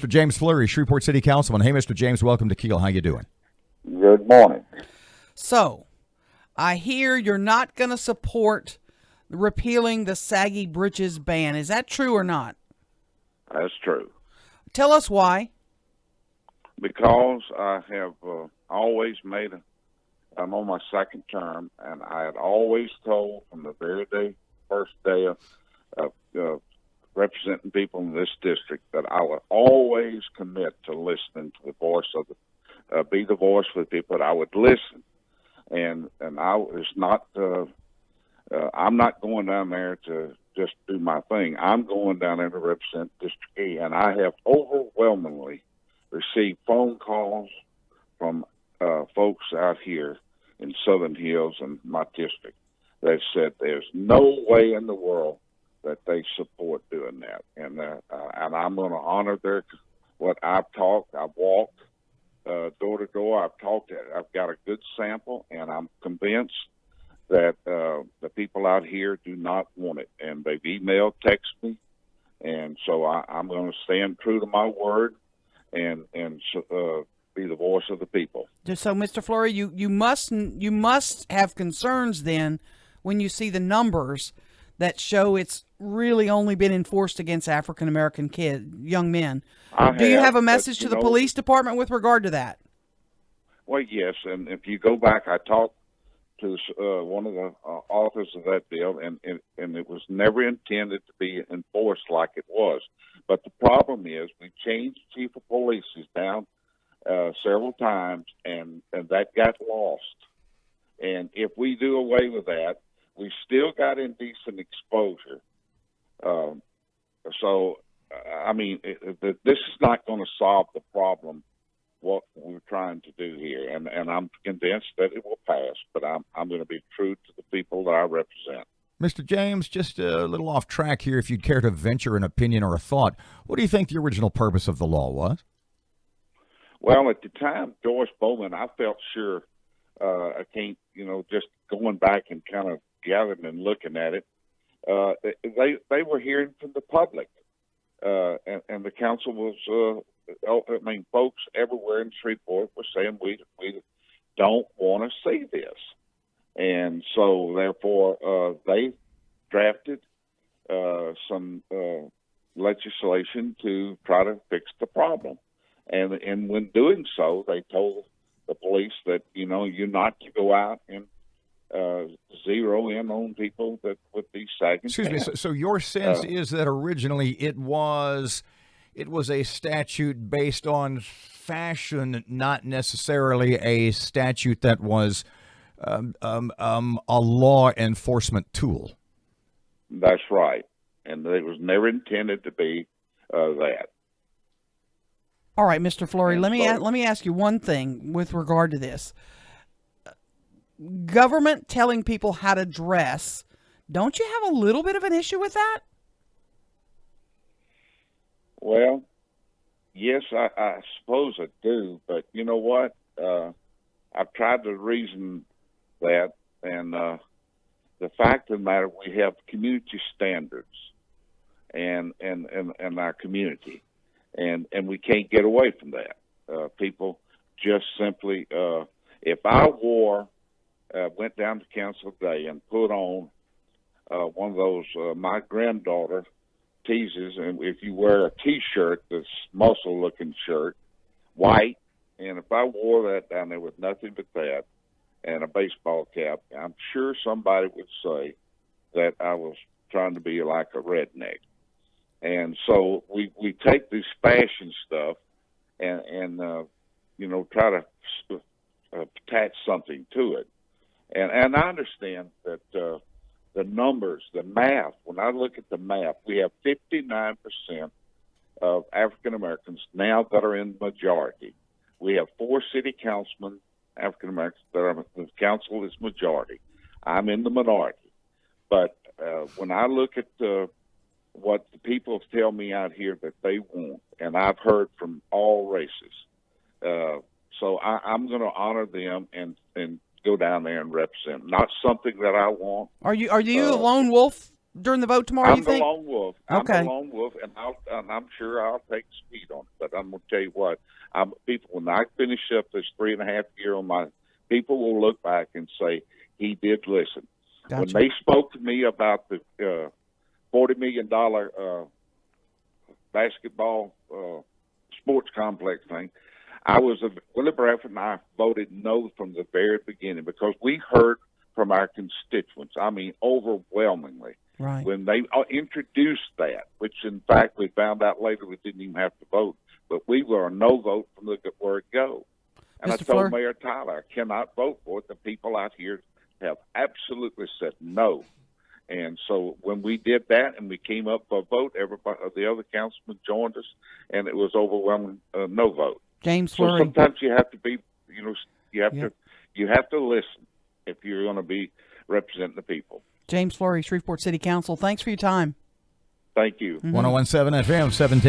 Mr. James Flurry, Shreveport City Councilman. Hey, Mr. James, welcome to Keel. How you doing? Good morning. So, I hear you're not going to support repealing the Saggy britches ban. Is that true or not? That's true. Tell us why. Because I have always I'm on my second term, and I had always told from the first day of representing people in this district that I would always commit to listening to the voice of be the voice for the people. That I would listen, and I was not. I'm not going down there to just do my thing. I'm going down there to represent District E, and I have overwhelmingly received phone calls from folks out here in Southern Hills and my district that said there's no way in the world that they support doing that, and I'm going to honor what I've talked. I've walked door to door. I've got a good sample, and I'm convinced that the people out here do not want it, and they've emailed, texted me, and so I'm going to stand true to my word and be the voice of the people. So, Mr. Flurry, you must have concerns then when you see the numbers that show it's really only been enforced against African American young men. Do you have a message to the police department with regard to that? Well, yes, and if you go back, I talked to one of the authors of that bill, and it was never intended to be enforced like it was. But the problem is we changed chief of police down several times, and that got lost. And if we do away with that, we still got indecent exposure. This is not going to solve the problem, what we're trying to do here. And I'm convinced that it will pass, but I'm going to be true to the people that I represent. Mr. James, just a little off track here, if you'd care to venture an opinion or a thought, what do you think the original purpose of the law was? Well, at the time, Joyce Bowman, I felt sure, I can't, just going back and kind of gathering and looking at it, they were hearing from the public, and the council was, folks everywhere in Shreveport were saying we don't want to see this, and so therefore they drafted some legislation to try to fix the problem, and when doing so, they told the police that you're not to go out and zero in on people that with these sagging. Excuse me. So your sense is that originally it was a statute based on fashion, not necessarily a statute that was a law enforcement tool. That's right, and it was never intended to be that. All right, Mr. Flurry, let me ask you one thing with regard to this. Government telling people how to dress, don't you have a little bit of an issue with that? Well, yes, I suppose I do, but you know what? I've tried to reason that, and the fact of the matter, we have community standards and our community, and we can't get away from that. People just simply, if I went down to council today and put on one of those, my granddaughter teases, and if you wear a T-shirt, this muscle-looking shirt, white, and if I wore that down there with nothing but that and a baseball cap, I'm sure somebody would say that I was trying to be like a redneck. And so we take this fashion stuff and try to attach something to it. And I understand that the numbers, the math, when I look at the math, we have 59% of African Americans now that are in the majority. We have 4 city councilmen, African Americans, the council is majority. I'm in the minority. But when I look at what the people tell me out here that they want, and I've heard from all races, so I'm going to honor them and go down there and represent. Not something that I want. Are you the lone wolf during the vote tomorrow? I'm you think? the lone wolf. Okay. I'm the lone wolf, and I'm sure I'll take speed on it. But I'm going to tell you what, people, when I finish up this 3.5 year on my, people will look back and say, he did listen. Gotcha. When they spoke to me about the $40 million basketball sports complex thing, I was a Willie Bradford, and I voted no from the very beginning because we heard from our constituents. I mean, overwhelmingly. Right. When they introduced that, which in fact we found out later we didn't even have to vote, but we were a no vote from the word go. And Mr. I told Flurry? Mayor Tyler, I cannot vote for it. The people out here have absolutely said no. And so when we did that and we came up for a vote, everybody, the other councilmen joined us, and it was overwhelming no vote. James So Flurry. sometimes you have to be, you have to listen if you're going to be representing the people. James Flurry, Shreveport City Council. Thanks for your time. Thank you. 1017 FM, 710.